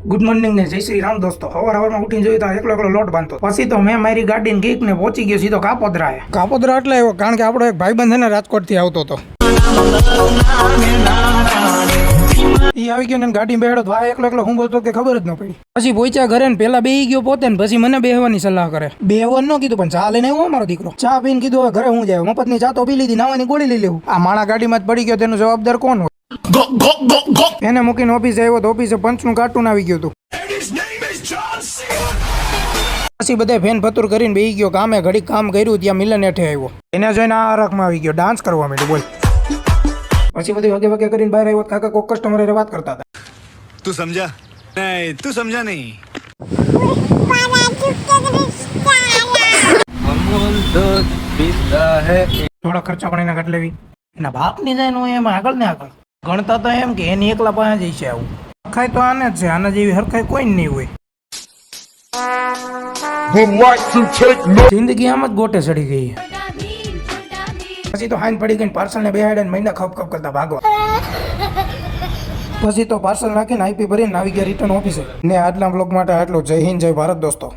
Good morning ને જય શ્રી રામ દોસ્તો. સવારમાં ઉઠીને જોયું તો એકલો એકલો લોટ બાંધતો. પછી તો મેં મારી ગાડીને ગીક ને પહોંચી ગયો સીધો કાપોદ્રા. કાપોદ્રા એટલે આવ્યો કારણ કે આપણો એક ભાઈબંધ છે ને રાજકોટથી આવતો હતો. એ આવી ગયો ને ગાડી બેઠો તો એકલો એકલો હું બોલતો કે ખબર જ ન પડી. પછી પહોંચ્યા ઘરે ને પેલા બેહી ગયો પોતે ને પછી મને બેહવાની સલાહ કરે. બેહવાનું ન કીધું પણ ચા લઈને આવ્યો મારો દીકરો. ચા પીને કીધું હવે ઘરે હું જાય, મફતની ચા તો પી લીધી, નાવાની ગોળી લઈ લેવું. આ માણા ગાડીમાં જ પડી ગયો, તેનો જવાબદાર કોણ હોય? એને મૂકીને ઓફિસે આવ્યો તો ઓફિસે પંચનું કાર્ટૂન આવી ગયું હતું. પછી બધા ફેન ફતુર કરીને બેસી ગયો કામે. ઘડીક કામ કર્યું ત્યાં મિલન હેઠે આવ્યો. એને જોઈને આ રકમાં આવી ગયો, ડાન્સ કરવા માંડ્યો. બોલ. પછી બધી વગે વગે કરીને બહાર આવ્યો. કાકા કોક કસ્ટમર હારે વાત કરતા હતા. તું સમજા નહીં, તું સમજા નહીં. થોડા ખર્ચા પણ એના ઘટ લેવી. એના બાપની જાય નો એમ આગળ ને આગળ ગણતા તો એમ કે એની એકલા પાસે જ છે. આવું હરખાઈ તો આને જ છે, આના જેવી હરખાઈ કોઈ નહીં હોય. જિંદગી આમ જ ગોટે ચડી ગઈ. પછી તો હાઈન પડી ગઈ, પાર્સલ ને બેહાડે મહિના ખપ ખપ કરતા ભાગવા. પછી તો પાર્સલ નાખીને આઈપી ભરીને આવી ગયા રિટર્ન ઓફિસે. ને આજના બ્લોગ માટે આટલું. જય હિન્દ, જય ભારત દોસ્તો.